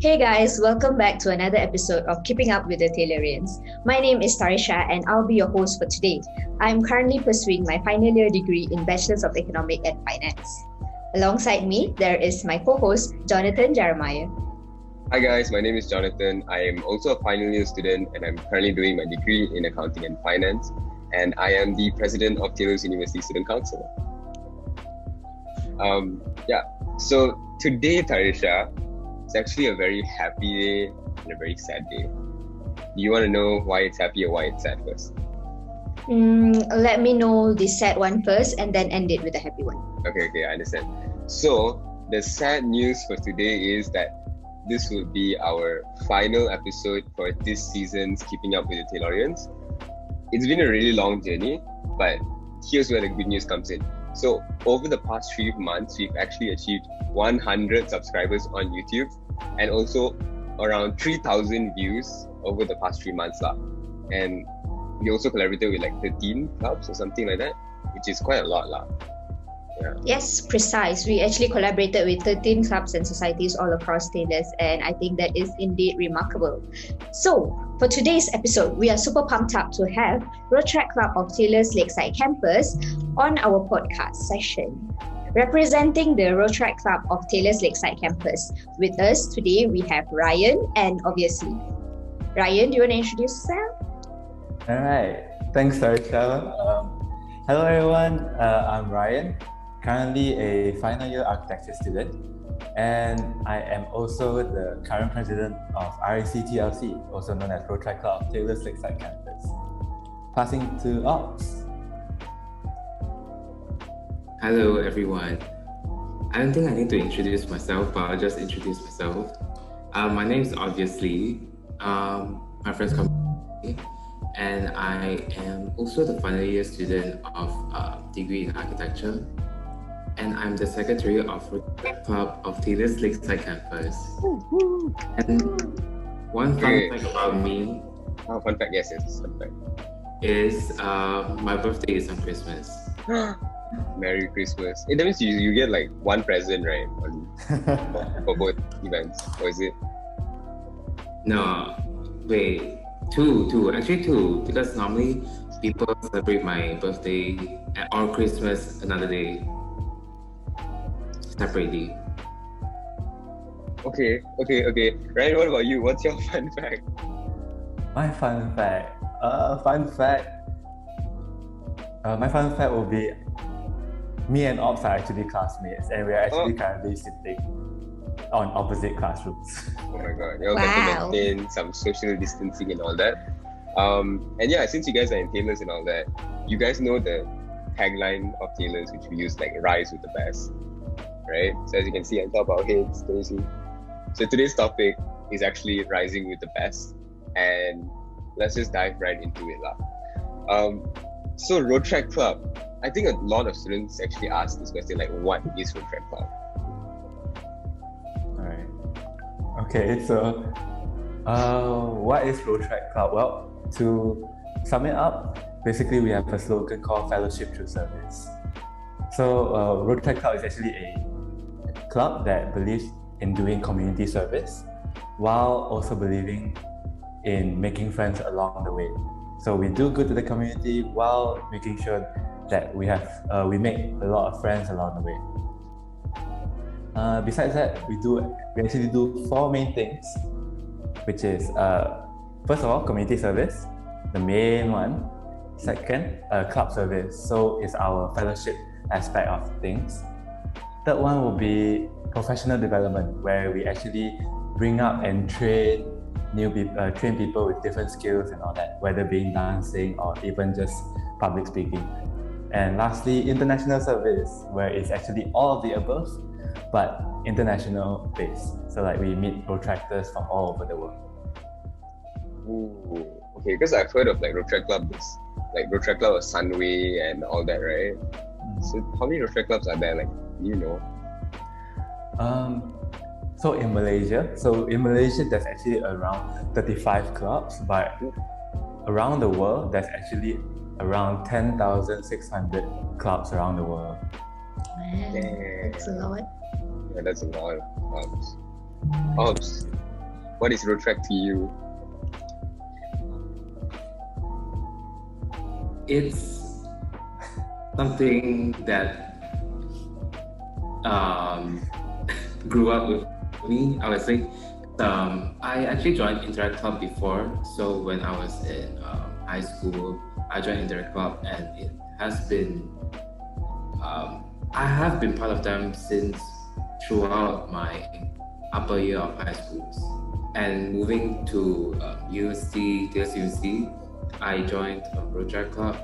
Hey guys, welcome back to another episode of Keeping Up with the Taylorians. My name is Thaarishya and I'll be your host for today. I'm currently pursuing my final year degree in Bachelor's of Economics and Finance. Alongside me, there is my co-host, Jonathan Jeremiah. Hi guys, my name is Jonathan. I am also a final year student and I'm currently doing my degree in Accounting and Finance. And I am the president of Taylor's University Student Council. So today, Thaarishya, it's actually a very happy day and a very sad day. Do you want to know why it's happy or why it's sad first? Let me know the sad one first and then end it with a happy one. Okay, I understand. So the sad news for today is that this will be our final episode for this season's Keeping Up with the Taylorians. It's been a really long journey, but here's where the good news comes in. So over the past 3 months, we've actually achieved 100 subscribers on YouTube and also around 3,000 views over the past 3 months. And we also collaborated with like 13 clubs or something like that, which is quite a lot. Yeah. Yes, precise. We actually collaborated with 13 clubs and societies all across Taylor's, and I think that is indeed remarkable. So, for today's episode, we are super pumped up to have Rotaract Club of Taylor's Lakeside Campus on our podcast session. Representing the Rotaract Club of Taylor's Lakeside Campus, with us today we have Ryan and ObviousLee. Ryan, do you want to introduce yourself? Alright, thanks Thaarishya. Hello everyone, I'm Ryan, currently a final year architecture student, and I am also the current president of RAC TLC, also known as Rotaract Club of Taylor's Lakeside Campus. Passing to Ops. Hello everyone. I don't think I need to introduce myself, but I'll just introduce myself. My name is ObviousLee. My friends call me, and I am also the final year student of degree in architecture, and I'm the secretary of Rotaract Club of Taylor's Lakeside Campus. And one fun fact about me. Fun fact, yes, fun fact. Is my birthday is on Christmas. Merry Christmas. That means you get like one present, right? For both events, or is it? No, wait, two. Actually two, because normally people celebrate my birthday or Christmas another day separately. Okay. Ryan, what about you? What's your fun fact? My fun fact. My fun fact will be me and Ops are actually classmates, and we are actually currently sitting on opposite classrooms. Oh my god, you all got to maintain some social distancing and all that. And yeah, since you guys are in Taylor's and all that, you guys know the tagline of Taylor's, which we use like "Rise with the Best," right? So as you can see on top of our heads, can you see? So today's topic is actually rising with the best, and let's just dive right into it, So Rotaract Club, I think a lot of students actually ask this question, like, what is Rotaract Club? Alright. Okay, so what is Rotaract Club? Well, to sum it up, basically we have a slogan called Fellowship Through Service. So Rotaract Club is actually a club that believes in doing community service while also believing in making friends along the way. So we do good to the community while making sure that we make a lot of friends along the way. Besides that, we actually do 4 main things, which is first of all, community service, the main one. Second, club service, so it's our fellowship aspect of things. Third one will be professional development, where we actually bring up and train people with different skills and all that, whether being dancing or even just public speaking. And lastly, international service, where it's actually all of the above, but international based. So like we meet Rotaractors from all over the world. Ooh, okay, because I've heard of like Rotaract Club, like Rotaract Club of Sunway and all that, right? So how many Rotaract clubs are there? Like, do you know? So in Malaysia, there's actually around 35 clubs, but around the world, there's actually around 10,600 clubs around the world. Man, that's a lot. Yeah, that's a lot of clubs. What is Rotaract to you? It's something that grew up with me, I would say. I actually joined Interact Club before. So when I was in high school, I joined Interact Club, and it has been, I have been part of them since throughout my upper year of high schools. And moving to TUSC, I joined a Rotaract Club,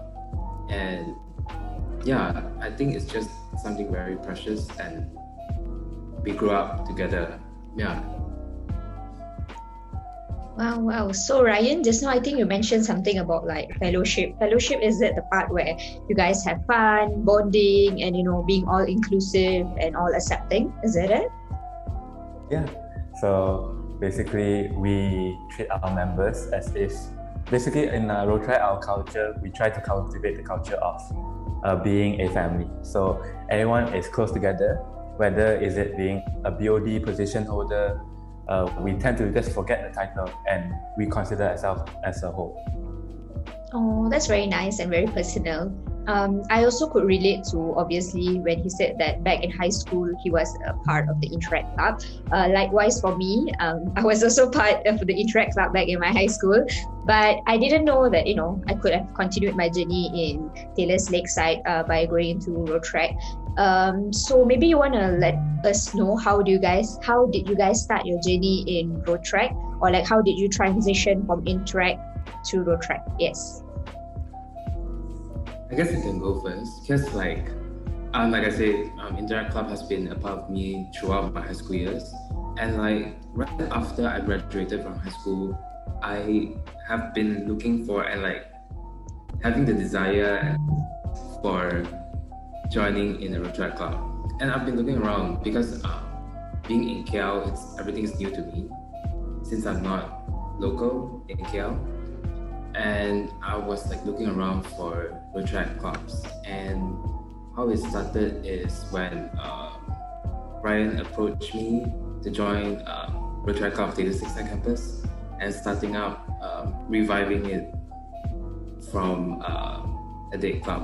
and yeah, I think it's just something very precious, and we grew up together. Yeah. Wow. So Ryan, just now I think you mentioned something about like fellowship. Fellowship, is it the part where you guys have fun, bonding, and being all inclusive and all accepting? Is that it? Yeah. So basically, we treat our members as if, basically in Rotaract, our culture, we try to cultivate the culture of being a family. So everyone is close together, whether is it being a BOD position holder, we tend to just forget the title and we consider ourselves as a whole. Oh, that's very nice and very personal. I also could relate to, obviously, when he said that back in high school, he was a part of the Interact Club. Likewise for me, I was also part of the Interact Club back in my high school. But I didn't know that, I could have continued my journey in Taylor's Lakeside by going into Rotaract. So maybe you want to let us know how did you guys start your journey in Rotaract, or like how did you transition from Interact to Rotaract? Yes. I guess I can go first, because like I said, Interact Club has been a part of me throughout my high school years, and like right after I graduated from high school, I have been looking for and like having the desire for joining in a Rotaract Club, and I've been looking around because being in KL, everything is new to me since I'm not local in KL. And I was like looking around for Rotaract clubs, and how it started is when Ryan approached me to join Rotaract Club of Taylor's Lakeside campus and starting up, reviving it from a day club.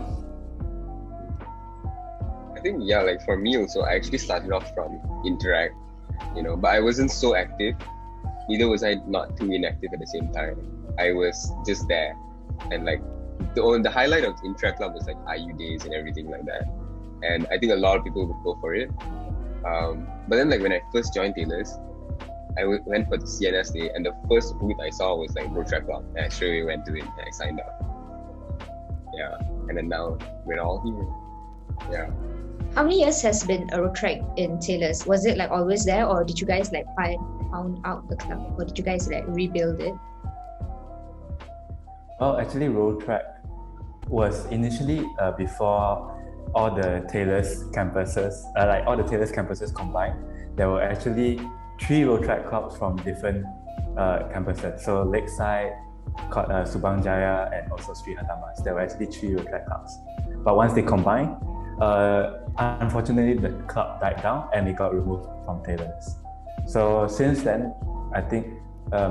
I think, yeah, like for me also, I actually started off from Interact, but I wasn't so active. Neither was I not too inactive at the same time. I was just there, and like the highlight of Interact Club was like IU days and everything like that, and I think a lot of people would go for it. But then like when I first joined Taylor's, I went for the CNS day, and the first booth I saw was like Rotaract Club, and I straight away went to it and I signed up. Yeah, and then now we're all here. Yeah. How many years has been a Rotaract in Taylor's? Was it like always there, or did you guys like found out the club, or did you guys like rebuild it? Well, actually, Rotaract was initially before all the Taylor's campuses, combined. There were actually 3 Rotaract clubs from different campuses. So Lakeside, called Subang Jaya, and also Sri Hatamas. There were actually 3 Rotaract clubs. But once they combined, unfortunately, the club died down and it got removed from Taylor's. So since then, I think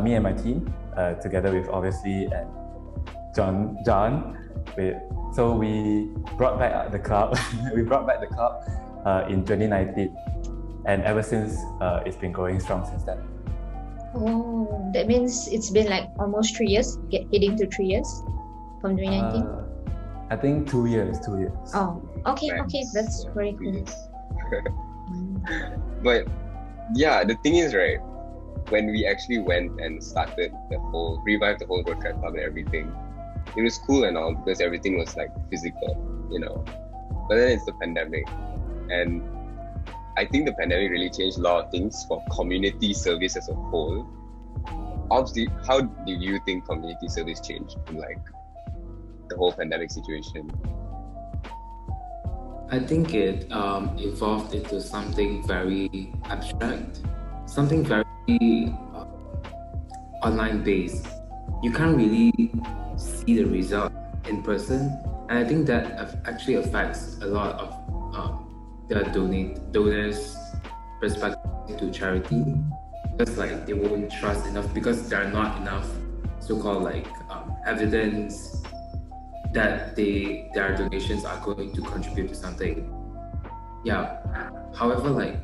me and my team, together with ObviousLee and John, so we brought back the club. We brought back the club in 2019, and ever since it's been growing strong since then. Oh, that means it's been like almost 3 years, heading to 3 years from 2019. I think 2 years. Oh, okay, Right. okay, that's very cool. But yeah, the thing is, right, when we actually went and revived the whole Rotaract Club and everything, it was cool and all because everything was like physical, But then it's the pandemic, and I think the pandemic really changed a lot of things for community service as a whole. Obviously, how do you think community service changed in like the whole pandemic situation? I think it evolved into something very abstract, something very online based. You can't really see the result in person, and I think that actually affects a lot of the donors' perspective to charity. just like they won't trust enough because there are not enough so-called like evidence that their donations are going to contribute to something. Yeah. However, like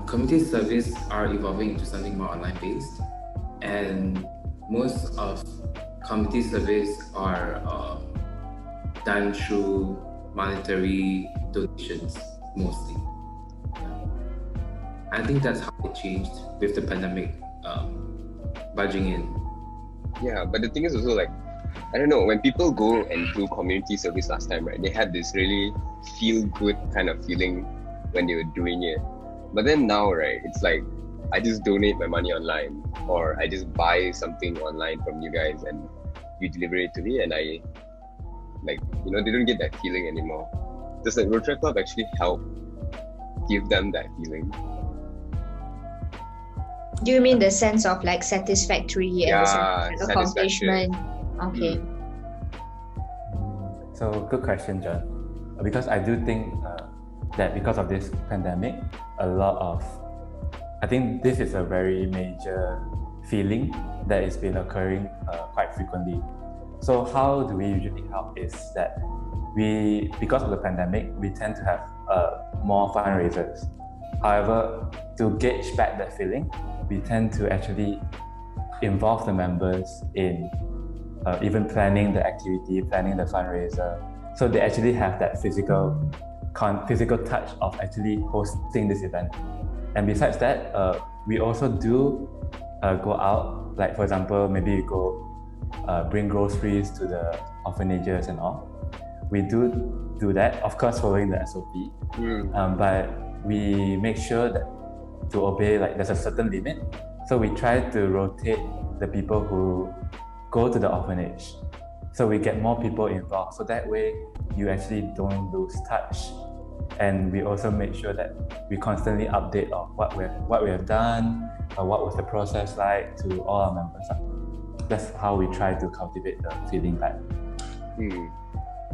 community service are evolving into something more online-based, and most of community service are done through monetary donations mostly. I think that's how it changed with the pandemic budging in. Yeah, but the thing is also like, I don't know, when people go and do community service last time, right, they had this really feel good kind of feeling when they were doing it. But then now, right, it's like, I just donate my money online, or I just buy something online from you guys and you deliver it to me, and I, like, you know, they don't get that feeling anymore. Does like Rotaract Club actually help give them that feeling? Do you mean the sense of like satisfactory and the sense of accomplishment? Okay. So good question, John. Because I do think that because of this pandemic, I think this is a very major feeling that has been occurring quite frequently. So how do we usually help is that because of the pandemic, we tend to have more fundraisers. However, to gauge back that feeling, we tend to actually involve the members in even planning the activity, planning the fundraiser, so they actually have that physical touch of actually hosting this event. And besides that, we also do go out, like for example, maybe you go bring groceries to the orphanages and all. We do that, of course following the SOP, but we make sure that to obey, like there's a certain limit. So we try to rotate the people who go to the orphanage. So we get more people involved. So that way you actually don't lose touch. And we also make sure that we constantly update on what we have done, or what was the process like to all our members. That's how we try to cultivate the feeling back.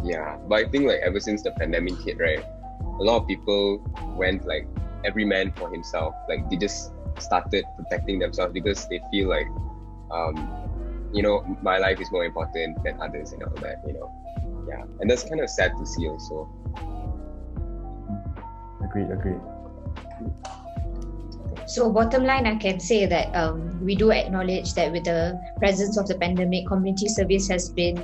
Yeah, but I think like ever since the pandemic hit, right, a lot of people went like every man for himself. Like they just started protecting themselves because they feel like, you know, my life is more important than others and all that, you know. Yeah, and that's kind of sad to see also. Agreed. So bottom line, I can say that we do acknowledge that with the presence of the pandemic, community service has been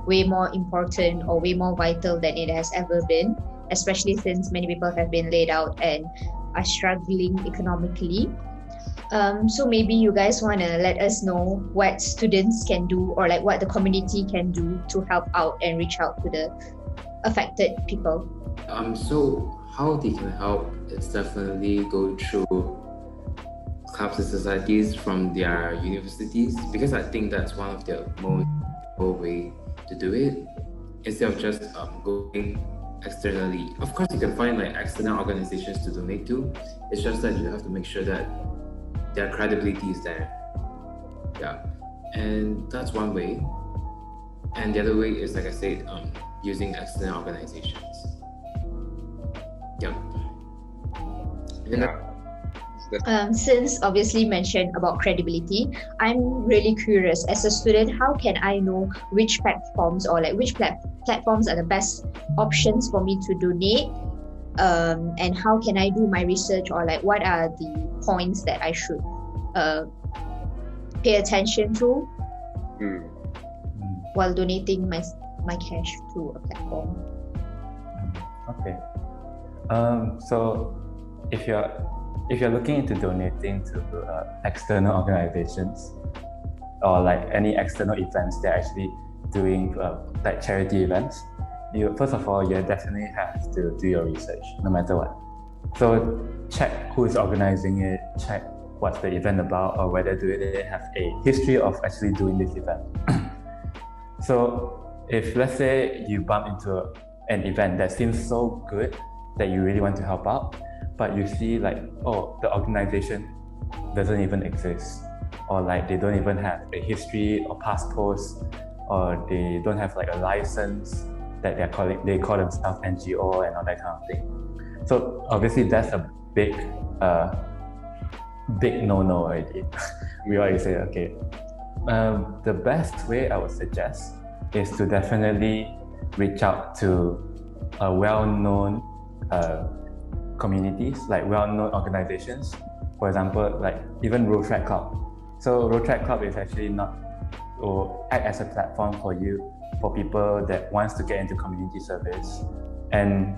way more important or way more vital than it has ever been, especially since many people have been laid out and are struggling economically. So maybe you guys want to let us know what students can do, or like what the community can do to help out and reach out to the affected people. So how they can help is definitely go through clubs and societies from their universities, because I think that's one of the most way to do it, instead of just going externally. Of course, you can find like external organizations to donate to. It's just that you have to make sure that their credibility is there. Yeah, and that's one way. And the other way is, like I said, using external organizations. Yeah. Since obviously mentioned about credibility, I'm really curious as a student, how can I know which platforms or like which platforms are the best options for me to donate, and how can I do my research, or like what are the points that I should pay attention to while donating my cash to a platform? Okay. So if you're looking into donating to external organizations, or like any external events they're actually doing, like charity events, first of all, you definitely have to do your research no matter what. So check who is organizing it, check what's the event about, or whether do they have a history of actually doing this event. So if let's say you bump into an event that seems so good that you really want to help out, but you see like, oh, the organization doesn't even exist, or like they don't even have a history or past posts, or they don't have like a license that they call themselves NGO and all that kind of thing. So obviously that's a big big no-no already. We always say, okay, the best way I would suggest is to definitely reach out to well-known communities, like well-known organizations. For example, like even Rotaract Club. So Rotaract Club is actually not, or act as a platform for you, for people that wants to get into community service. And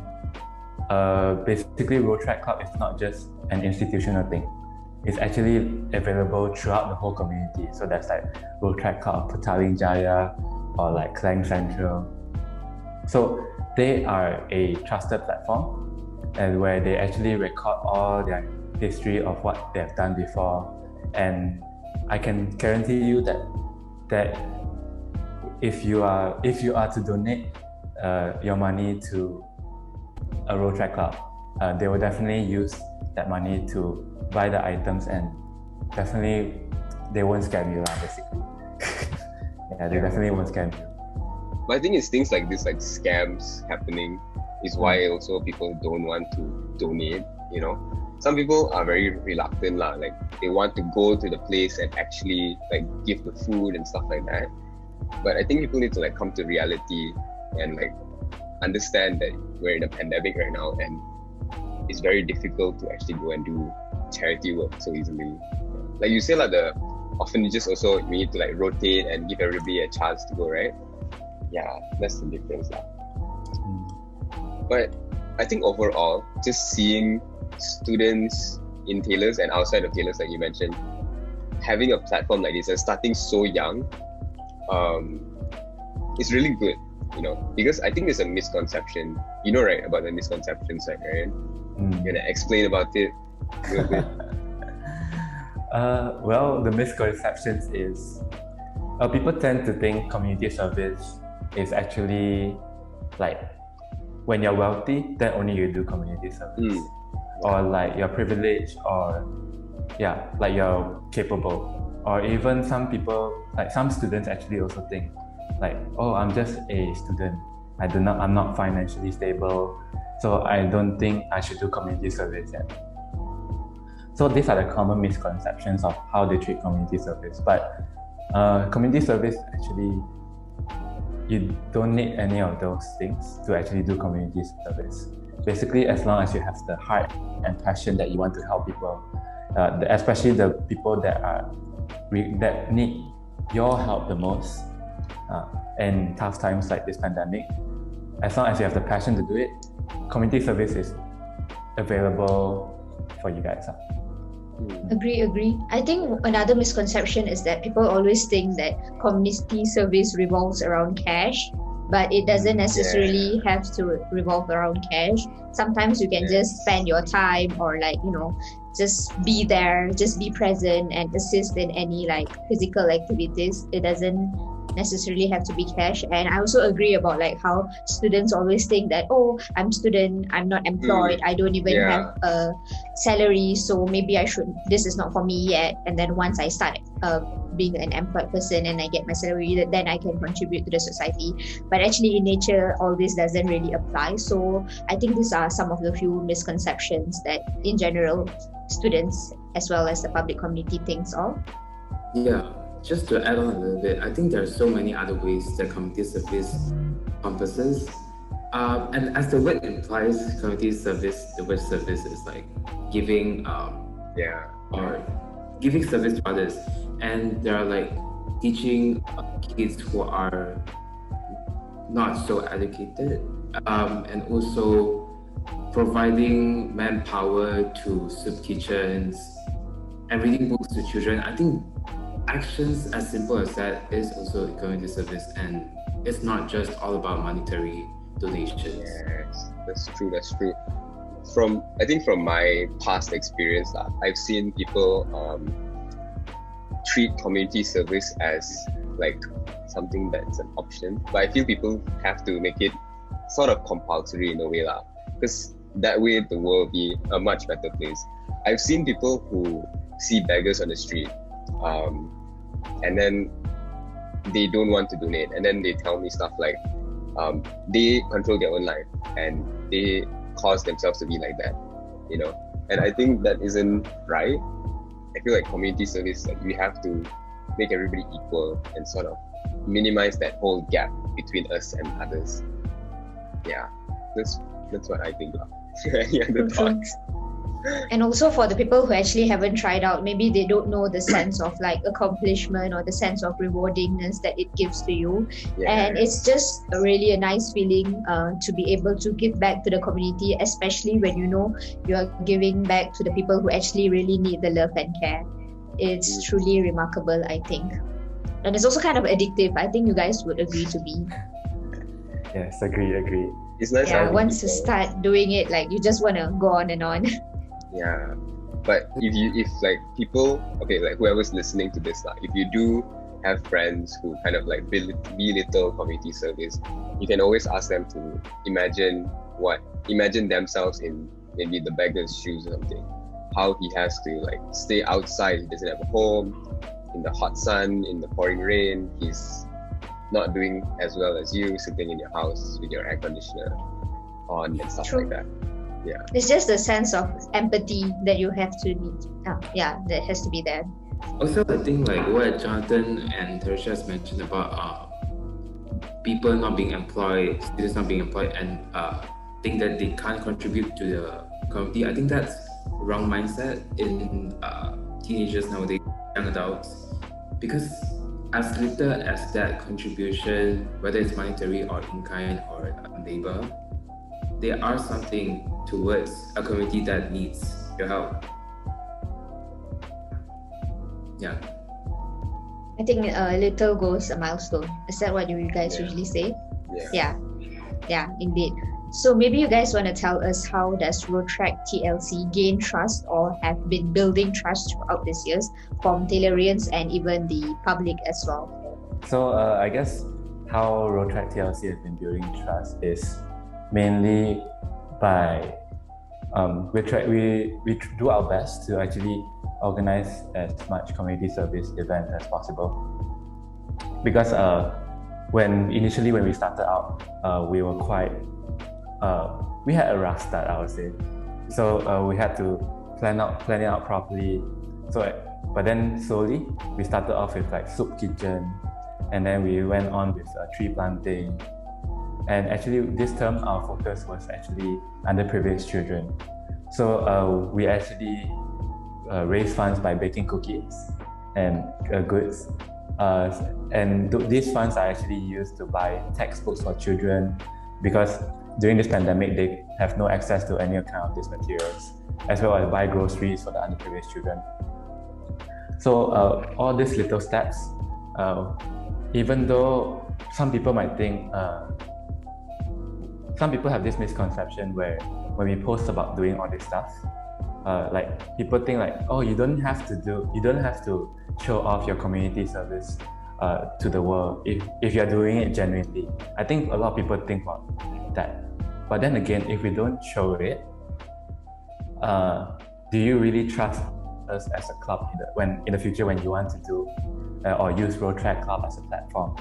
basically Rotaract Club is not just an institutional thing. It's actually available throughout the whole community. So that's like Rotaract Club 𝒓𝒊𝒔𝒆 or like 𝒓𝒊𝒔𝒆 Central. So they are a trusted platform, and where they actually record all their history of what they have done before. And I can guarantee you that if you are to donate your money to a Rotaract Club, they will definitely use that money to buy the items, and definitely they won't scam you, basically. Yeah, they definitely won't scam you. But I think it's things like this, like scams happening, is why also people don't want to donate. Some people are very reluctant, like they want to go to the place and actually like give the food and stuff like that. But I think people need to like come to reality and like understand that we're in a pandemic right now, and it's very difficult to actually go and do charity work so easily. Like you say, like the orphanages also, you need to like rotate and give everybody a chance to go, right? Yeah, that's the difference. But I think overall, just seeing students in Taylors and outside of Taylors, like you mentioned, having a platform like this and starting so young, it's really good, because I think there's a misconception, right, about the misconceptions, like, Ryan? You're gonna explain about it a little bit? Well, the misconceptions is people tend to think community service is actually like when you're wealthy, then only you do community service. Or like you're privileged, or like you're capable. Or even some people, like some students actually also think like, oh, I'm just a student. I'm not financially stable, so I don't think I should do community service yet. So these are the common misconceptions of how they treat community service. But community service, actually, you don't need any of those things to actually do community service. Basically, as long as you have the heart and passion that you want to help people, especially the people that need your help the most in tough times like this pandemic. As long as you have the passion to do it, community service is available for you guys. Agree. I think another misconception is that people always think that community service revolves around cash, but it doesn't necessarily have to revolve around cash. Sometimes you can just spend your time, or like, just be there, just be present and assist in any like physical activities. It doesn't necessarily have to be cash. And I also agree about like how students always think that, oh, I'm student, I'm not employed, I don't even have a salary, so maybe this is not for me yet. And then once I start being an employed person and I get my salary, then I can contribute to the society. But actually in nature, all this doesn't really apply. So I think these are some of the few misconceptions that in general students as well as the public community thinks of. Yeah, just to add on a little bit, I think there are so many other ways that community service encompasses. And as the word implies, community service, the word service is like giving or giving service to others. And there are like teaching kids who are not so educated, and also providing manpower to soup kitchens and reading books to children. I think actions as simple as that is also a community service, and it's not just all about monetary donations. Yes, that's true. From my past experience, I've seen people treat community service as like something that's an option, but I feel people have to make it sort of compulsory in a way, because that way the world will be a much better place. I've seen people who see beggars on the street, and then they don't want to donate, and then they tell me stuff like they control their own life and they cause themselves to be like that, and I think that isn't right. I feel like community service, like we have to make everybody equal and sort of minimize that whole gap between us and others. Yeah, that's what I think of. Any other thoughts? And also for the people who actually haven't tried out, maybe they don't know the sense of like accomplishment or the sense of rewardingness that it gives to you. And it's just really a nice feeling to be able to give back to the community, especially when you know you are giving back to the people who actually really need the love and care. It's truly remarkable, I think. And it's also kind of addictive. I think you guys would agree to me. Yes, agree. It's nice. Yeah, once you start doing it, like you just want to go on and on. Yeah, but if like people, okay, like whoever's listening to this, if you do have friends who kind of like belittle community service, you can always ask them to imagine themselves in maybe the beggar's shoes or something. How he has to like stay outside, he doesn't have a home, in the hot sun, in the pouring rain, he's not doing as well as you, sitting in your house with your air conditioner on and stuff like that. Yeah, it's just a sense of empathy that you have to need. That has to be there. Also, I think like what Jonathan and Thaarishya has mentioned about people not being employed, students not being employed, and think that they can't contribute to the community. I think that's the wrong mindset in teenagers nowadays, young adults, because as little as that contribution, whether it's monetary or in kind or labor, they are something towards a community that needs your help. Yeah. I think a little goes a milestone. Is that what you guys usually say? Yeah, indeed. So maybe you guys want to tell us, how does Rotaract TLC gain trust or have been building trust throughout these years from Taylorians and even the public as well? So I guess how Rotaract TLC has been building trust is mainly by we do our best to actually organize as much community service events as possible, because when we started out, we were quite we had a rough start, I would say. So we had to plan it out properly. But then slowly we started off with like soup kitchen, and then we went on with tree planting. And actually this term our focus was actually underprivileged children. So we actually raised funds by baking cookies and goods. And these funds are actually used to buy textbooks for children, because during this pandemic they have no access to any kind of these materials, as well as buy groceries for the underprivileged children. So all these little steps, even though some people might think, some people have this misconception where when we post about doing all this stuff, like people think like, oh, you don't have to show off your community service to the world if you're doing it genuinely. I think a lot of people think about that. But then again, if we don't show it, do you really trust us as a club in the future when you want to do or use Rotaract Club as a platform?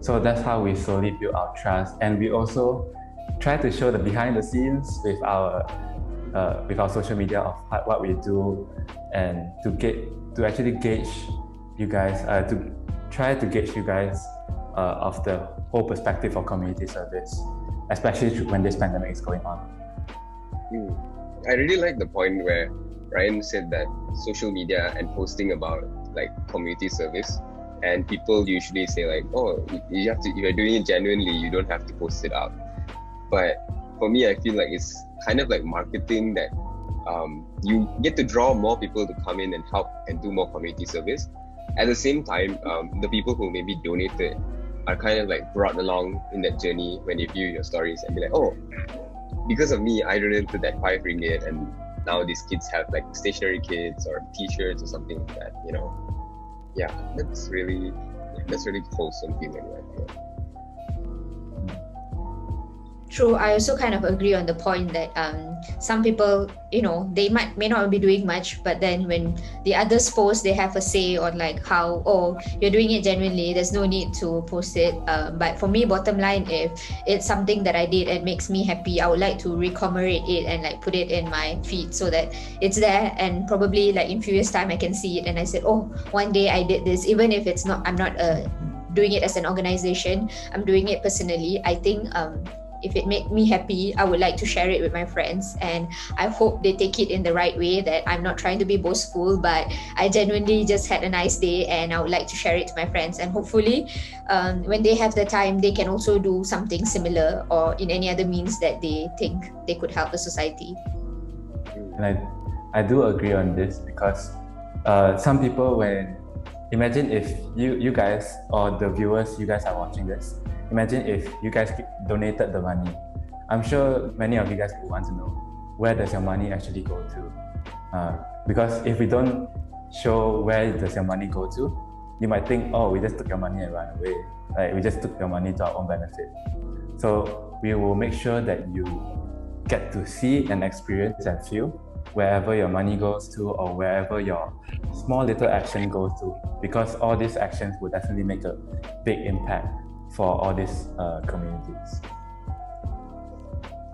So that's how we slowly build our trust, and we also try to show the behind the scenes with our social media of what we do, and to actually gauge you guys, to try to gauge you guys of the whole perspective of community service, especially when this pandemic is going on. I really like the point where Ryan said that social media and posting about like community service, and people usually say like, oh, if you're doing it genuinely, you don't have to post it out. But for me, I feel like it's kind of like marketing, that you get to draw more people to come in and help and do more community service. At the same time, the people who maybe donated are kind of like brought along in that journey when they view your stories and be like, oh, because of me, I donated that 5 ringgit, and now these kids have like stationary kits or t-shirts or something like that, you know. Yeah, that's really wholesome feeling, right? Yeah. True. I also kind of agree on the point that some people, they may not be doing much, but then when the others post, they have a say on like how, oh, you're doing it genuinely. There's no need to post it. But for me, bottom line, if it's something that I did and makes me happy, I would like to recommemorate it and like put it in my feed so that it's there, and probably like in few years time I can see it and I said, oh, one day I did this, even if I'm not doing it as an organization, I'm doing it personally. I think if it made me happy, I would like to share it with my friends, and I hope they take it in the right way, that I'm not trying to be boastful, but I genuinely just had a nice day and I would like to share it to my friends, and hopefully when they have the time, they can also do something similar or in any other means that they think they could help the society. And I do agree on this, because some people, imagine if you guys, or the viewers, you guys are watching this, imagine if you guys donated the money. I'm sure many of you guys would want to know, where does your money actually go to? Because if we don't show where does your money go to, you might think, oh, we just took your money and ran away. Like, we just took your money to our own benefit. So we will make sure that you get to see and experience and feel wherever your money goes to, or wherever your small little action goes to, because all these actions will definitely make a big impact for all these communities.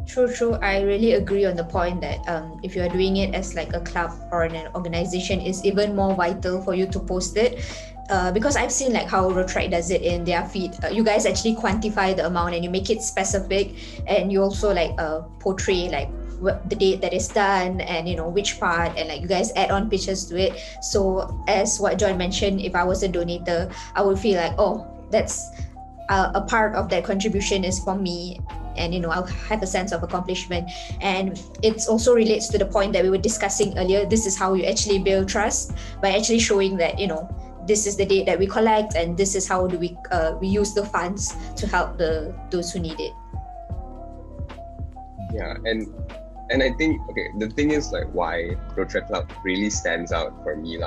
True. I really agree on the point that if you are doing it as like a club or an organization, it's even more vital for you to post it. Because I've seen like how Rotaract does it in their feed. You guys actually quantify the amount and you make it specific, and you also like portray like the date that is done and which part, and like you guys add on pictures to it. So as what John mentioned, if I was a donator, I would feel like, oh, that's a part of that contribution is for me, and I'll have a sense of accomplishment. And it also relates to the point that we were discussing earlier. This is how you actually build trust, by actually showing that this is the date that we collect, and this is how do we use the funds to help those who need it. Yeah, and I think, okay, the thing is like why Rotaract Club really stands out for me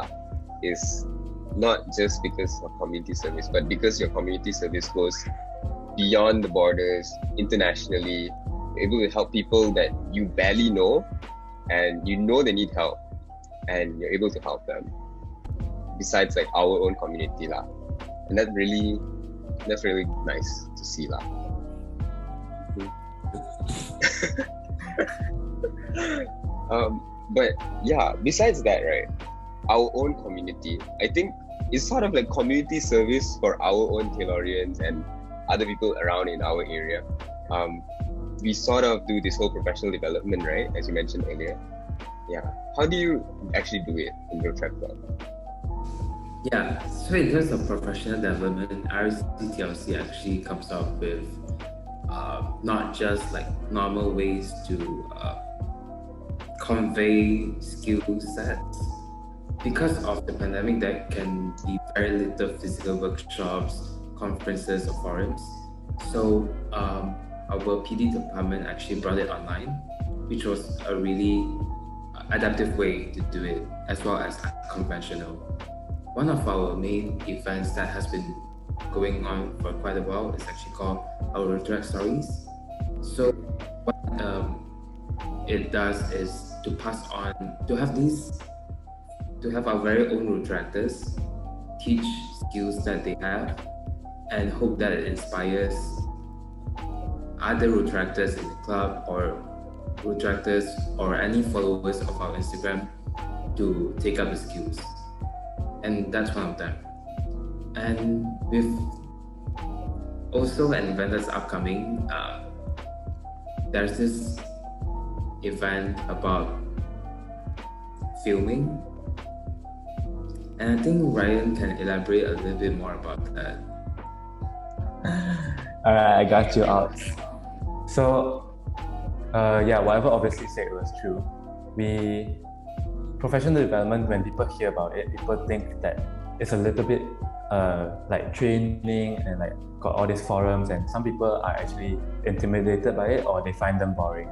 is not just because of community service, but because your community service goes beyond the borders, internationally, able to help people that you barely know, and they need help, and you're able to help them. Besides like our own community and that's really nice to see But yeah, besides that, right, our own community, I think, is sort of like community service for our own Taylorians and other people around in our area. We sort of do this whole professional development, right, as you mentioned earlier. Yeah, how do you actually do it in your track club? Yeah, so in terms of professional development, RAC TLC actually comes up with not just like normal ways to convey skill sets. Because of the pandemic, there can be very little physical workshops, conferences, or forums. So our PD department actually brought it online, which was a really adaptive way to do it, as well as conventional. One of our main events that has been going on for quite a while is actually called our Rotaract Stories. So what it does is to pass on, to have our very own Rotaractors teach skills that they have, and hope that it inspires other Rotaractors in the club or Rotaractors or any followers of our Instagram to take up the skills. And that's one of them. And with also an event that's upcoming, there's this event about filming, and I think Ryan can elaborate a little bit more about that. Alright, I got you out. So yeah, whatever obviously said was true. Professional development, when people hear about it, people think that it's a little bit like training and like got all these forums, and some people are actually intimidated by it, or they find them boring.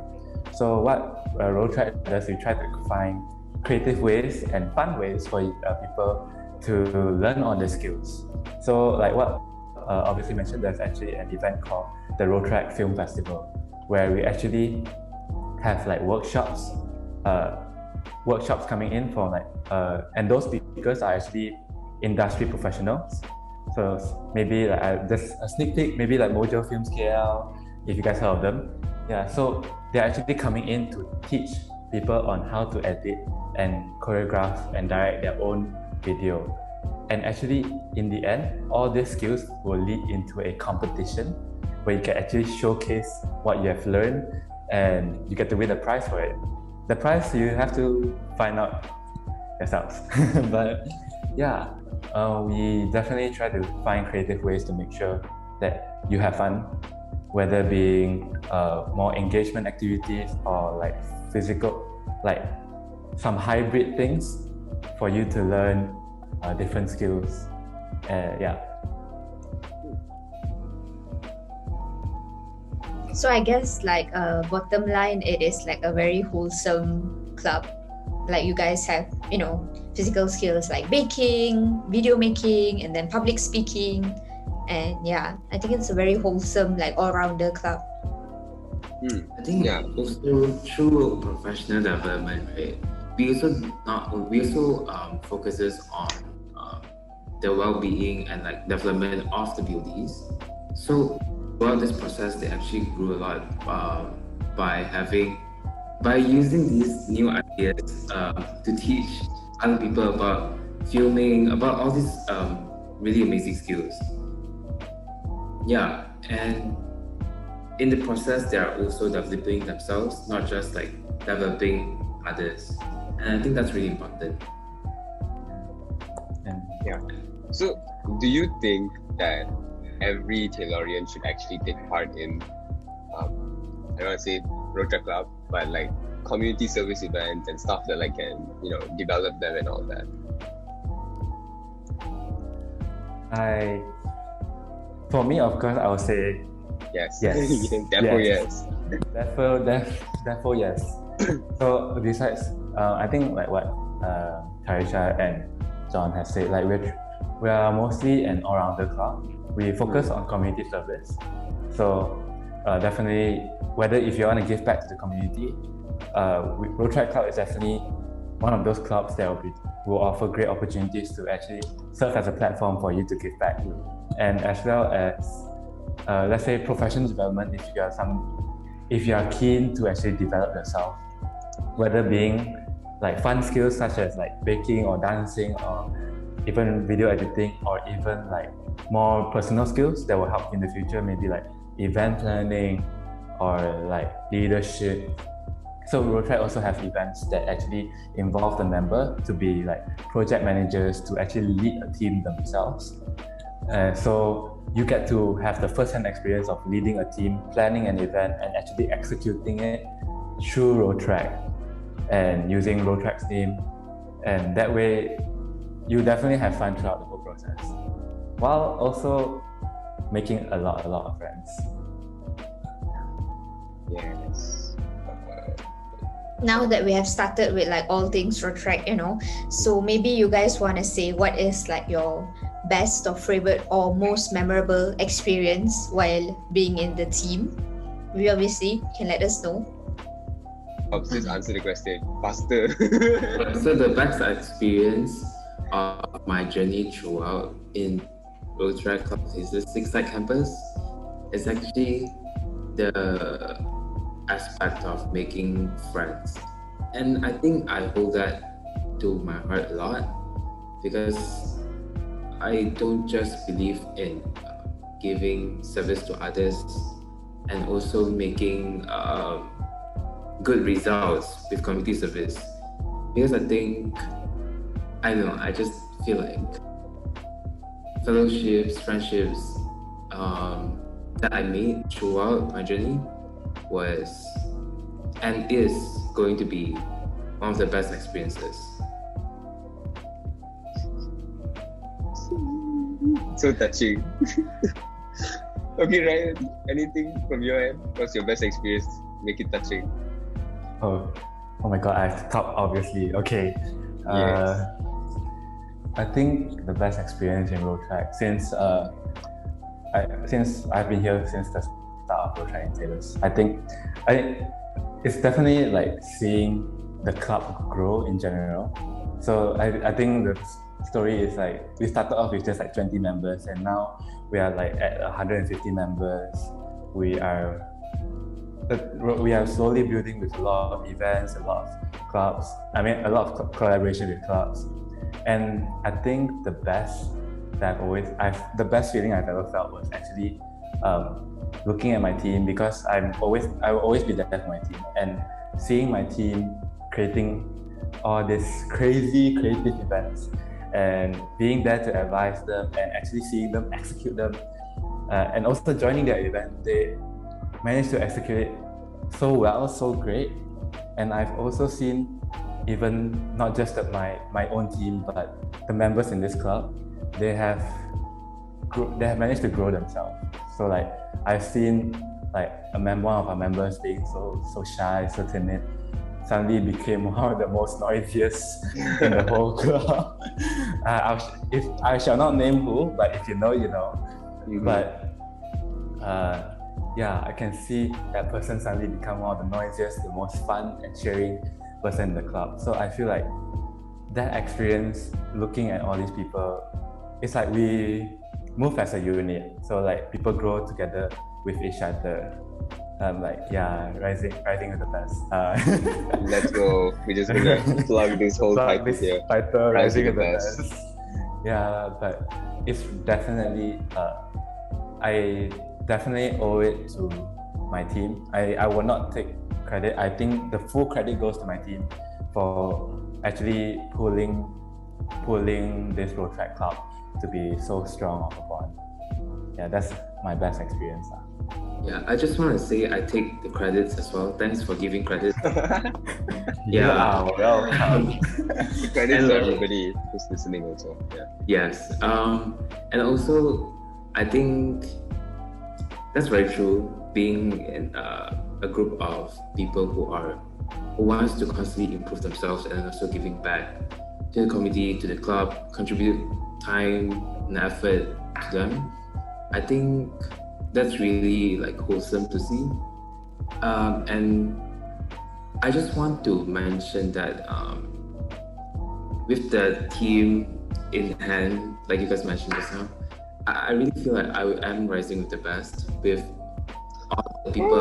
So what Rotaract does, we try to find creative ways and fun ways for people to learn on the skills. So like what obviously mentioned, there's actually an event called the Rotaract Film Festival, where we actually have like workshops coming in for like and those speakers are actually industry professionals. So maybe like just a sneak peek, maybe like Mojo Films KL, if you guys heard of them. Yeah, so they're actually coming in to teach people on how to edit and choreograph and direct their own video. And actually, in the end, all these skills will lead into a competition where you can actually showcase what you have learned and you get to win a prize for it. The prize you have to find out yourselves. But yeah, we definitely try to find creative ways to make sure that you have fun, whether being more engagement activities or like physical, like some hybrid things for you to learn different skills. Yeah. So I guess like bottom line, it is like a very wholesome club. Like you guys have, you know, physical skills like baking, video making, and then public speaking. And yeah, I think it's a very wholesome, like all-rounder club. I think also through professional development, right? We also focuses on the well-being and like development of the buildees. So throughout this process, they actually grew a lot by using these new ideas to teach other people about filming, about all these really amazing skills. Yeah, and in the process, they are also developing themselves, not just like developing others. And I think that's really important. Yeah. So, do you think that every Taylorian should actually take part in, I don't want to say Rotaract Club, but like community service events and stuff that like can, you know, develop them and all that? For me, of course, I would say yes. Therefore, yes. Therefore, yes. So besides, I think like what Thaarishya and John have said, like we are mostly an all-rounder club. We focus on community service. So definitely, whether if you want to give back to the community, Rotaract Club is definitely one of those clubs that will offer great opportunities to actually serve as a platform for you to give back. And as well as, let's say, professional development, if you are keen to actually develop yourself, whether being like fun skills such as like baking or dancing or even video editing, or even like more personal skills that will help you in the future, maybe like event planning or like leadership. So Rotaract also have events that actually involve the member to be like project managers, to actually lead a team themselves. So you get to have the first-hand experience of leading a team, planning an event, and actually executing it through Rotaract and using Rotaract's name. And that way, you definitely have fun throughout the whole process, while also making a lot of friends. Yes. Now that we have started with like all things Rotaract, you know, so maybe you guys want to say what is like your best or favorite or most memorable experience while being in the team? We obviously can let us know. Just answer the question faster. So the best experience of my journey throughout in Rotaract Club is the Six-Side campus. It's actually the aspect of making friends, and I think I hold that to my heart a lot, because I don't just believe in giving service to others and also making good results with community service, because I think, I don't know, I just feel like fellowships, friendships that I made throughout my journey was and is going to be one of the best experiences. So touching. Okay, Ryan, anything from your end? What's your best experience? Make it touching. Oh my god, I have to talk, obviously. Okay. Yes. I think the best experience in Rotaract since I've been here since the start of Rotaract and Taylors. I think it's definitely like seeing the club grow in general. So I think the story is like we started off with just like 20 members, and now we are like at 150 members. We are slowly building with a lot of events, a lot of clubs. I mean, a lot of collaboration with clubs. And I think the best feeling I've ever felt was actually looking at my team, because I will always be there for my team, and seeing my team creating all these crazy creative events and being there to advise them and actually seeing them execute them, and also joining their event. They managed to execute it so well, so great. And I've also seen, even not just at my own team, but the members in this club, they have managed to grow themselves. So like I've seen like one of our members being so shy, so timid, suddenly became one of the most noisiest in the whole club. If I shall not name who, but if you know, you know. Mm-hmm. But I can see that person suddenly become one of the noisiest, the most fun and cheering person in the club. So I feel like that experience, looking at all these people, it's like we move as a unit. So like people grow together with each other. Rising with the best. Let's go. We're just gonna plug this whole title here. Rising with the best. Yeah, but it's definitely I definitely owe it to my team. I will not take credit. I think the full credit goes to my team for actually pulling this Rotaract club to be so strong of a bond. Yeah, that's my best experience. Yeah, I just want to say I take the credits as well. Thanks for giving credit. Welcome. Credits to everybody who's listening also. Yeah. Yes. And also, I think that's very true. Being in a group of people who wants to constantly improve themselves and also giving back to the community, to the club, contribute time and effort to them. I think that's really like wholesome to see. And I just want to mention that with the team in hand, like you guys mentioned just now, I really feel like I am rising with the best, with all the people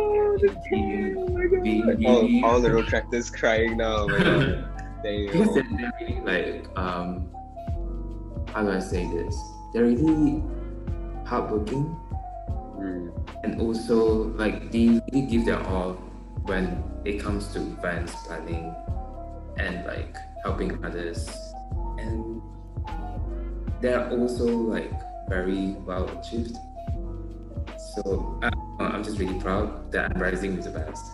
being all the Rotaractors crying now. Because they're really like how do I say this? They're really hardworking. And also like they really give their all when it comes to events planning and like helping others, and they're also like very well achieved. So I'm just really proud that I'm rising with the best.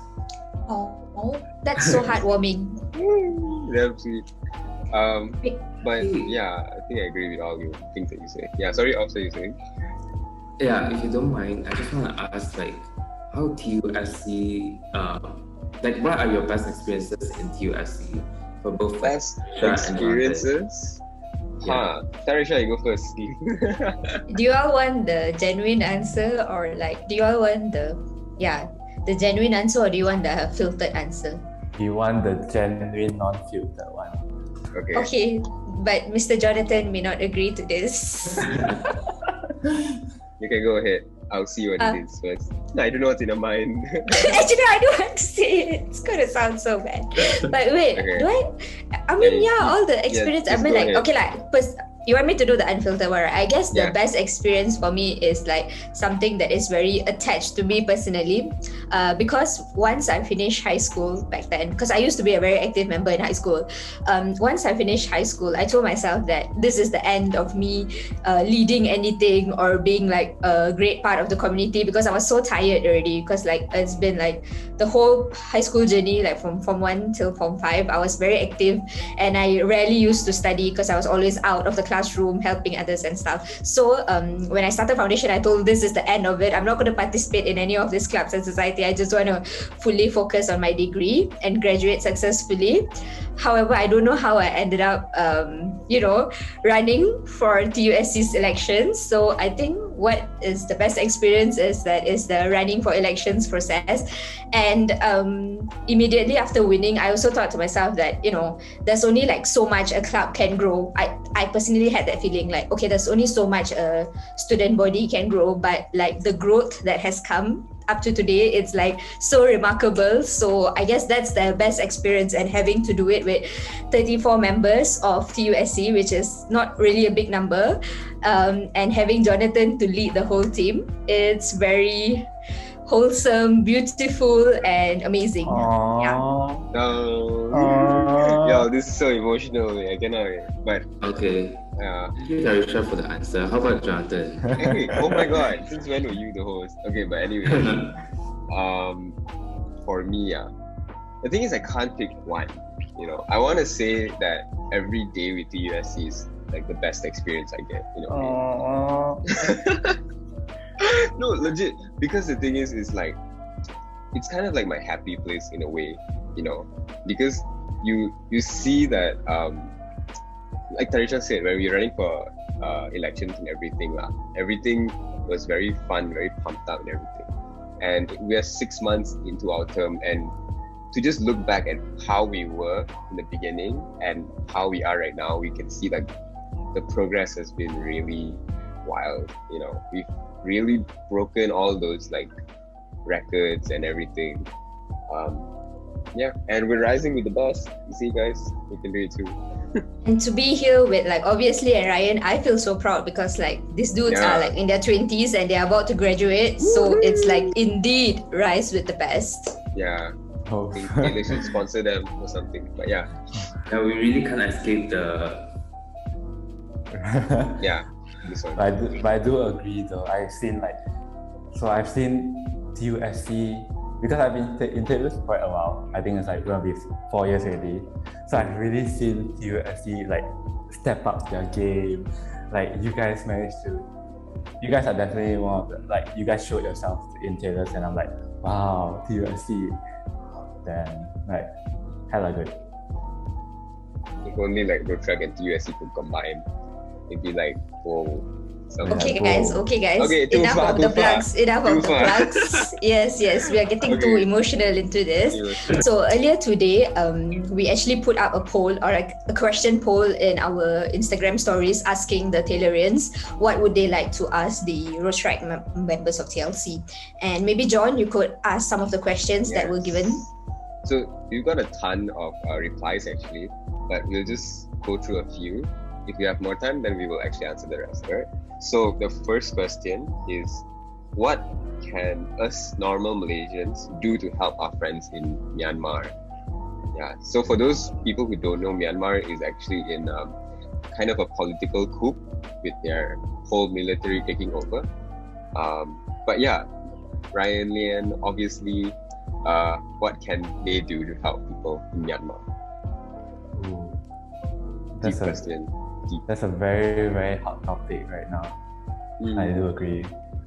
Oh, that's so heartwarming. That's sweet. But yeah, I think I agree with all your things that you say. Yeah, sorry, also you saying. Yeah, if you don't mind, I just want to ask, like, how TUSC, like, what are your best experiences in TUSC for both best experiences? Thaarishya, you go first. Do you all want the genuine answer, or like, do you all want the genuine answer, or do you want the filtered answer? You want the genuine, non-filtered one. Okay, but Mr. Jonathan may not agree to this. You can go ahead. I'll see what it is first. I don't know what's in your mind. Actually, I don't want to say it. It's gonna sound so bad. But wait, all the experience. I mean, like, ahead. Okay, like, first, you want me to do the unfiltered one, right? I guess the best experience for me is like something that is very attached to me personally, because once I finished high school back then, because I used to be a very active member in high school. Once I finished high school, I told myself that this is the end of me leading anything or being like a great part of the community, because I was so tired already, because like it's been like the whole high school journey, like from Form 1 till Form 5, I was very active and I rarely used to study because I was always out of the classroom helping others and stuff. So when I started foundation, I told this is the end of it. I'm not going to participate in any of these clubs and society. I just want to fully focus on my degree and graduate successfully. However, I don't know how I ended up, running for TUSC's elections. So I think what is the best experience is the running for elections process. And immediately after winning, I also thought to myself that, there's only like so much a club can grow. I personally had that feeling like, okay, there's only so much a student body can grow, but like the growth that has come up to today, it's like so remarkable. So I guess that's the best experience, and having to do it with 34 members of TUSC, which is not really a big number, and having Jonathan to lead the whole team, it's very wholesome, beautiful, and amazing. Aww. Yo, this is so emotional. I cannot. But Okay. Thank you, Thaarishya, for the answer. How about Jonathan? hey, oh my god, since when were you the host? Okay, but anyway, for me, the thing is I can't pick one. I want to say that every day with TUSC is like the best experience I get. No, legit. Because the thing is like, it's kind of like my happy place in a way, because you see that, like Thaarishya said, when we were running for elections and everything was very fun, very pumped up and everything. And we are 6 months into our term, and to just look back at how we were in the beginning and how we are right now, we can see like the progress has been really wild. We've really broken all those like records and everything. And we're rising with the best. You see, guys, we can do it too. And to be here with like ObviousLee and Ryan, I feel so proud because like these dudes are like in their 20s and they're about to graduate. So it's like indeed rise with the best. Yeah. I think they should sponsor them or something. But yeah. Yeah, we really can't escape the... This one. But I do agree though. I've seen TUSC, because I've been in Taylor for quite a while. I think it's like going to be 4 years already. So I've really seen TUSC like step up their game. Like you guys are definitely one of the, like you guys showed yourself in Taylor's, and I'm like, wow, TUSC. Then like hella good. If only like Rotaract and TUSC could combine, it'd be like, whoa. Okay guys. Okay, enough of the plugs. Yes, we are getting too emotional into this. So earlier today, we actually put up a poll or a question poll in our Instagram stories asking the Taylorians what would they like to ask the Rotaract members of TLC. And maybe John, you could ask some of the questions that were given. So we've got a ton of replies actually, but we'll just go through a few. If we have more time, then we will actually answer the rest, right? So the first question is, what can us normal Malaysians do to help our friends in Myanmar? Yeah, so for those people who don't know, Myanmar is actually in kind of a political coup with their whole military taking over. But yeah, Ryan, Lian, obviously, what can they do to help people in Myanmar? Deep question. That's a very, very hot topic right now. I do agree.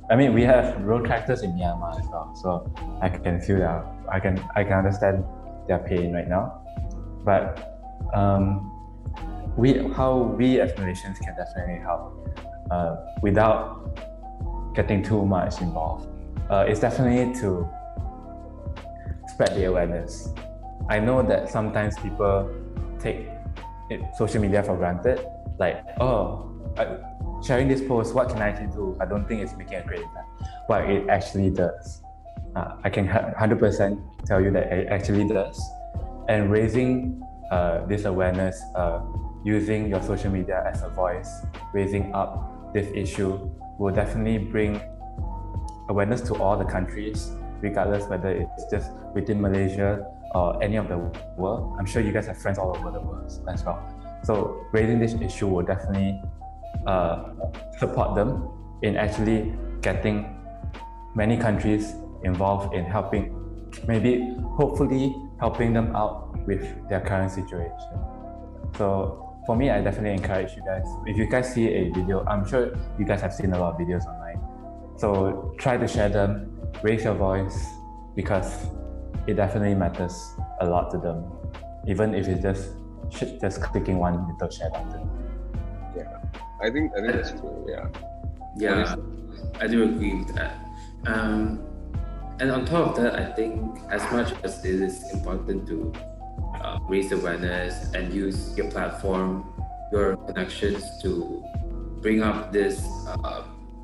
I mean, we have Rotaractors in Myanmar as well, so I can feel that. I can understand their pain right now. But how we as Malaysians can definitely help without getting too much involved. It's definitely to spread the awareness. I know that sometimes people take social media for granted. Like, sharing this post, what can I actually do? I don't think it's making a great impact. But it actually does. I can 100% tell you that it actually does. And raising this awareness, using your social media as a voice, raising up this issue will definitely bring awareness to all the countries, regardless whether it's just within Malaysia or any of the world. I'm sure you guys have friends all over the world as well. So raising this issue will definitely support them in actually getting many countries involved in helping, maybe hopefully helping them out with their current situation. So for me, I definitely encourage you guys, if you guys see a video, I'm sure you guys have seen a lot of videos online. So try to share them, raise your voice, because it definitely matters a lot to them. Even if it's just just clicking one little share button. Yeah, I think that's true. Yeah, I do agree with that. And on top of that, I think as much as it is important to raise awareness and use your platform, your connections to bring up this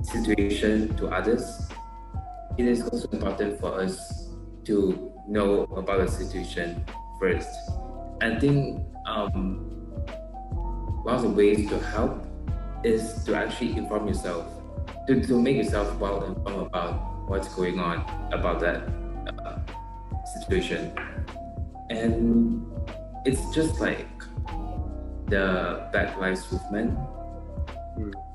situation to others, it is also important for us to know about the situation first. I think one of the ways to help is to actually inform yourself, to make yourself well informed about what's going on about that situation. And it's just like the Black Lives Movement.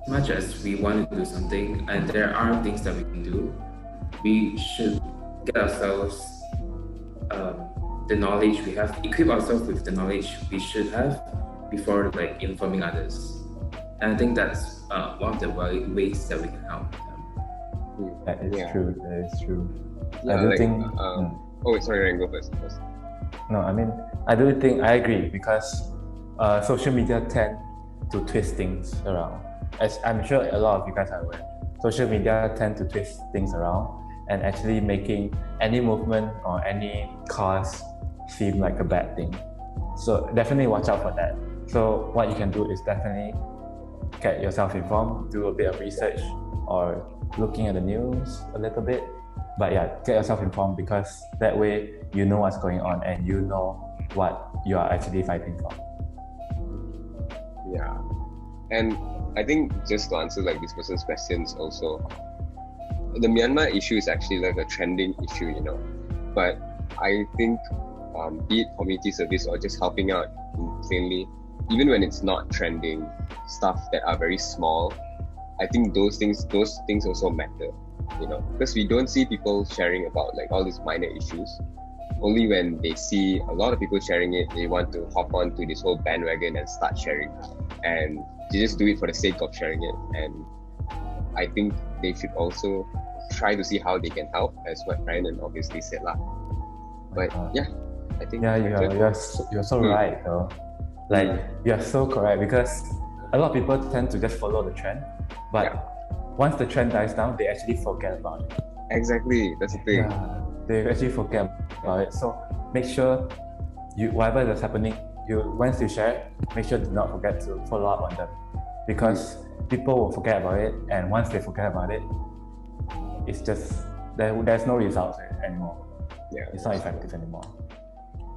As much as we want to do something, and there are things that we can do, we should get ourselves the knowledge we have, equip ourselves with the knowledge we should have before like informing others. And I think that's one of the ways that we can help them. That is true. That is true. Yeah, I do like, think. Sorry, Ryan, go first. No, I mean, I do think I agree because social media tend to twist things around. As I'm sure a lot of you guys are aware, social media tend to twist things around and actually making any movement or any cause seem like a bad thing. So definitely watch out for that. So what you can do is definitely get yourself informed, do a bit of research or looking at the news a little bit. But yeah, get yourself informed because that way you know what's going on and you know what you are actually fighting for. Yeah. And I think just to answer like this person's questions also, the Myanmar issue is actually like a trending issue, you know. But I think be it community service or just helping out plainly, even when it's not trending, stuff that are very small, I think those things also matter, you know, because we don't see people sharing about like all these minor issues. Only when they see a lot of people sharing it, they want to hop on to this whole bandwagon and start sharing. And they just do it for the sake of sharing it. And I think they should also try to see how they can help, as what Ryan and ObviousLee said lah. But yeah, I think you're so right though. Like you're so correct because a lot of people tend to just follow the trend, but once the trend dies down, they actually forget about it. Exactly, that's the thing. Yeah, they actually forget about it. So make sure whatever that's happening, once you share, make sure to not forget to follow up on them, because people will forget about it, and once they forget about it, it's just there's no results anymore. Yeah, it's not effective anymore.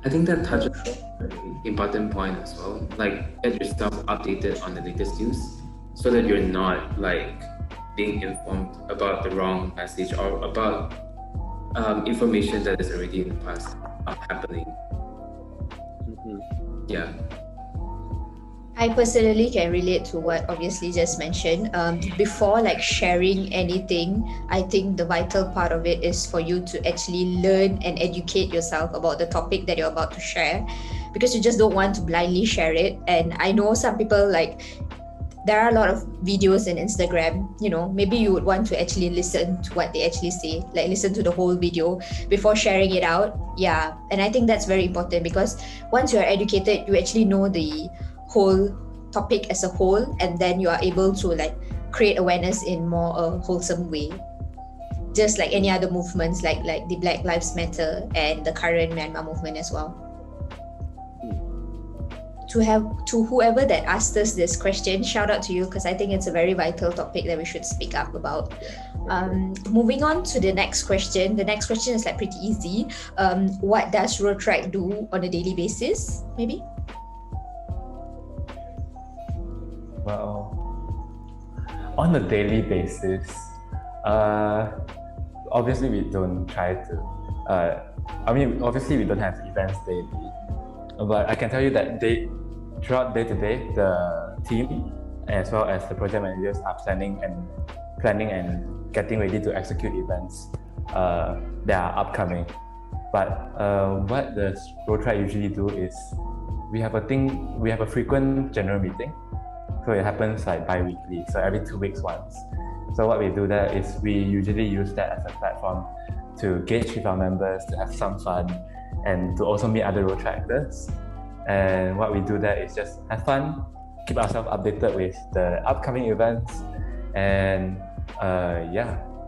I think that touches on an important point as well. Like, get yourself updated on the latest news so that you're not like being informed about the wrong message or about information that is already in the past happening. Yeah. I personally can relate to what ObviousLee just mentioned. Before like sharing anything, I think the vital part of it is for you to actually learn and educate yourself about the topic that you're about to share, because you just don't want to blindly share it. And I know some people, like, there are a lot of videos in Instagram, you know, maybe you would want to actually listen to what they actually say, like listen to the whole video before sharing it out. Yeah, and I think that's very important, because once you're educated, you actually know the whole topic as a whole, and then you are able to like create awareness in more a wholesome way, just like any other movements like the Black Lives Matter and the current Myanmar movement as well. To whoever that asked us this question, shout out to you, because I think it's a very vital topic that we should speak up about. Moving on to the next question. The next question is like pretty easy. What does Rotaract do on a daily basis, maybe? Well, on a daily basis, obviously we don't try to, obviously we don't have events daily, but I can tell you that throughout day to day, the team as well as the project managers are planning and getting ready to execute events that are upcoming. But what the Rotaract usually do is we have a frequent general meeting. So it happens like bi-weekly, so every 2 weeks once. So what we do there is we usually use that as a platform to gauge with our members, to have some fun, and to also meet other Rotaractors. And what we do there is just have fun, keep ourselves updated with the upcoming events, and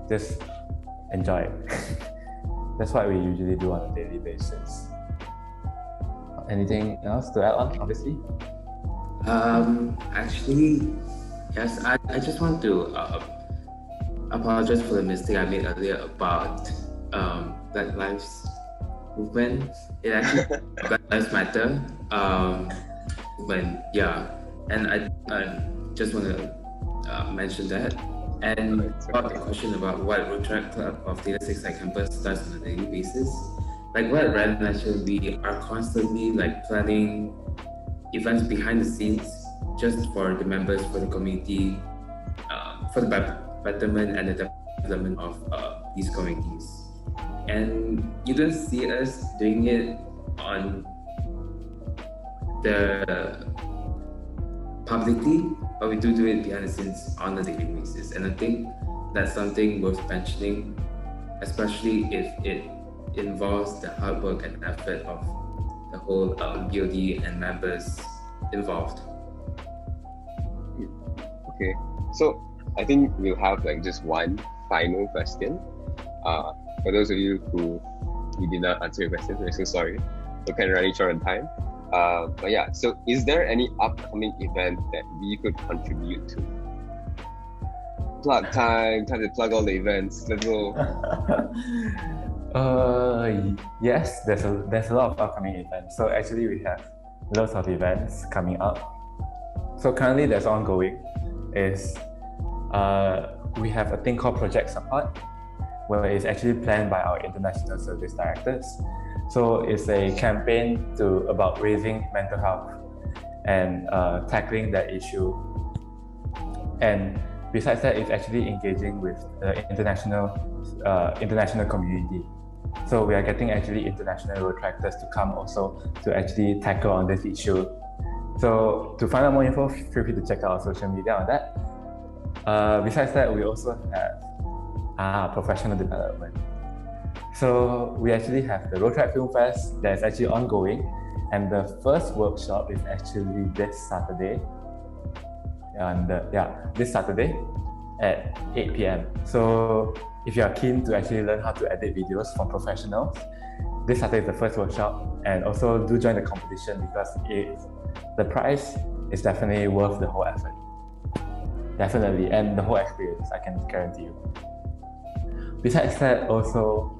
just enjoy. That's what we usually do on a daily basis. Anything else to add on, obviously? Actually, yes, I just want to apologize for the mistake I made earlier about Black Lives Movement. It actually Black Lives Matter movement, and I just want to mention that. And about the question about what Rotaract Club of Taylor Campus does on a daily basis, like what Ryan mentioned, we are constantly like planning events behind the scenes just for the members, for the community, for the betterment and the development of these communities. And you don't see us doing it on the publicly, but we do it behind the scenes on a daily basis. And I think that's something worth mentioning, especially if it involves the hard work and effort of the whole BOD and members involved. Okay, so I think we'll have like just one final question. For those of you who we did not answer your question, we're so sorry. We're kind of running short on time. But yeah, so is there any upcoming event that we could contribute to? Plug time to plug all the events. Let's go. Yes, there's a lot of upcoming events. So actually we have lots of events coming up. So currently that's ongoing is we have a thing called Project Support, where it's actually planned by our international service directors. So it's a campaign about raising mental health and tackling that issue. And besides that, it's actually engaging with the international community. So we are getting actually international Rotaractors to come also to actually tackle on this issue. So to find out more info, feel free to check out our social media on that. Besides that, we also have professional development. So we actually have the Rotaract Film Fest that's actually ongoing, and the first workshop is actually this Saturday. This Saturday at 8 p.m. So if you are keen to actually learn how to edit videos from professionals, this Saturday is the first workshop, and also do join the competition because the prize is definitely worth the whole effort. Definitely, and the whole experience, I can guarantee you. Besides that, also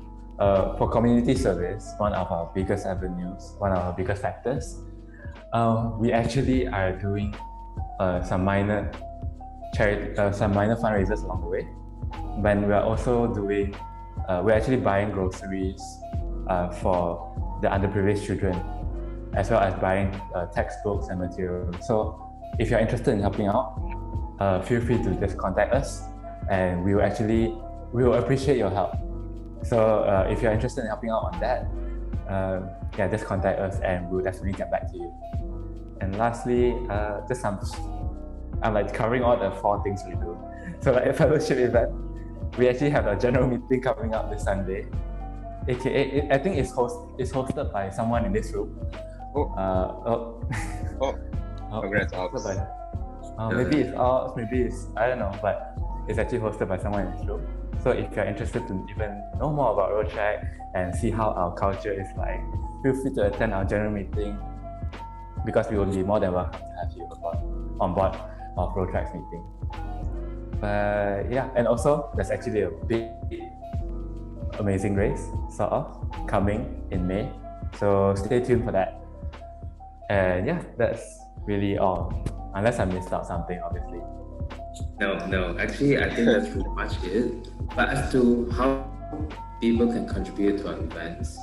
for community service, one of our biggest avenues, one of our biggest factors, we actually are doing some minor fundraisers along the way. When we are also doing, we're actually buying groceries for the underprivileged children, as well as buying textbooks and materials. So if you're interested in helping out, feel free to just contact us, and we will appreciate your help. So if you're interested in helping out on that, just contact us and we'll definitely get back to you. And lastly, I'm like covering all the 4 things we do. So like a fellowship event, we actually have a general meeting coming up this Sunday. AKA, I think it's hosted by someone in this room. Congrats, Ops. Maybe it's Ops, maybe it's, I don't know, but it's actually hosted by someone in this room. So if you're interested to even know more about Rotaract and see how our culture is like, feel free to attend our general meeting, because we will be more than welcome to have you on board of Rotaract's meeting. But yeah, and also there's actually a big amazing race sort of coming in May, so stay tuned for that. And yeah, that's really all, unless I missed out something, obviously. No, actually I think that's pretty much it. But as to how people can contribute to our events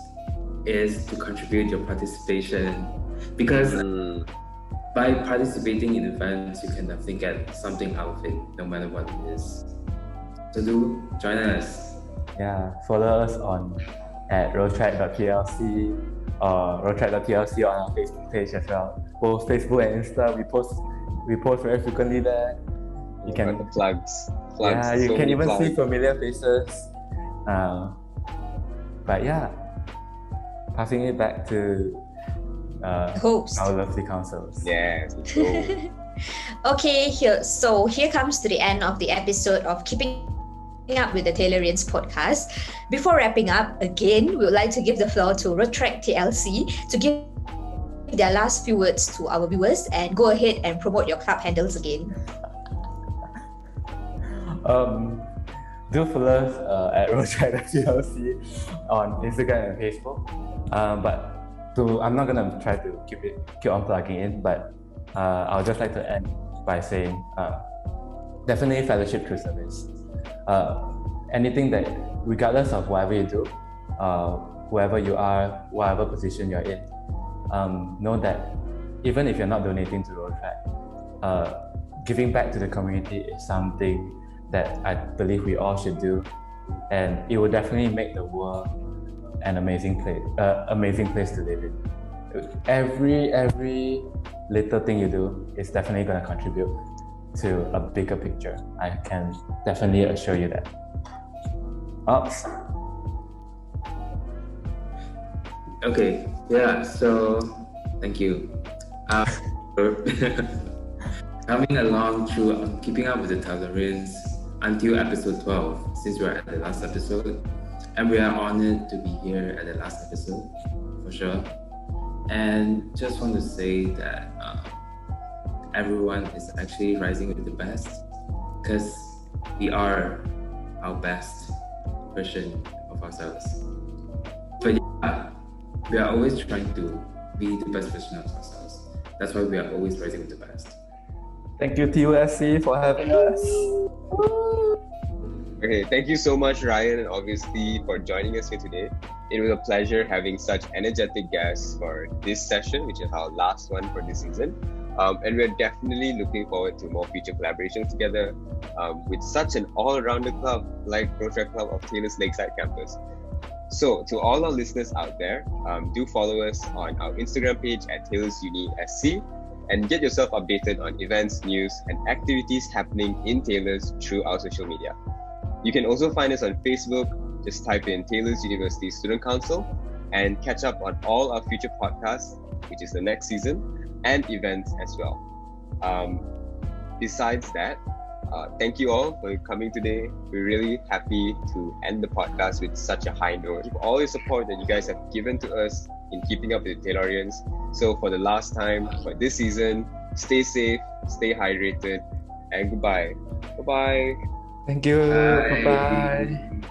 is to contribute your participation, because by participating in events, you can definitely get something out of it, no matter what it is. So do join us. Yeah, follow us at Rotaract.TLC or Rotaract.TLC on our Facebook page as well. Both Facebook and Insta, we post very frequently there. You can plugs. Yeah, you can even see familiar faces. But yeah, passing it back to Host. our lovely councils. Yes, let's go. Okay, here comes to the end of the episode of Keeping Up with the Taylorians podcast. Before wrapping up, again, we would like to give the floor to Rotaract TLC to give their last few words to our viewers and go ahead and promote your club handles again. Do follow us at Rotaract TLC on Instagram and Facebook. I'm not gonna try to keep on plugging in, but I would just like to end by saying definitely fellowship through service. Anything that, regardless of whatever you do, whoever you are, whatever position you're in, know that even if you're not donating to Rotaract, giving back to the community is something that I believe we all should do, and it will definitely make the world an amazing place to live in. Every little thing you do is definitely going to contribute to a bigger picture. I can definitely assure you that. Ops. Okay, yeah, so thank you. Coming along through Keeping Up with the Taylorians until episode 12, since we're at the last episode, and we are honored to be here at the last episode, for sure. And just want to say that everyone is actually rising with the best, because we are our best version of ourselves. But yeah, we are always trying to be the best version of ourselves. That's why we are always rising with the best. Thank you, TUSC, for having us. Okay, thank you so much, Ryan and ObviousLee, for joining us here today. It was a pleasure having such energetic guests for this session, which is our last one for this season. And we're definitely looking forward to more future collaborations together with such an all-rounder club like Rotaract Club of Taylor's Lakeside campus. So to all our listeners out there, do follow us on our Instagram page at Taylor's Uni SC and get yourself updated on events, news, and activities happening in Taylor's through our social media. You can also find us on Facebook. Just type in Taylor's University Student Council and catch up on all our future podcasts, which is the next season, and events as well. Besides that, thank you all for coming today. We're really happy to end the podcast with such a high note. For all the support that you guys have given to us in keeping up with the Taylorians. So for the last time for this season, stay safe, stay hydrated, and goodbye. Bye-bye. Thank you. Bye-bye.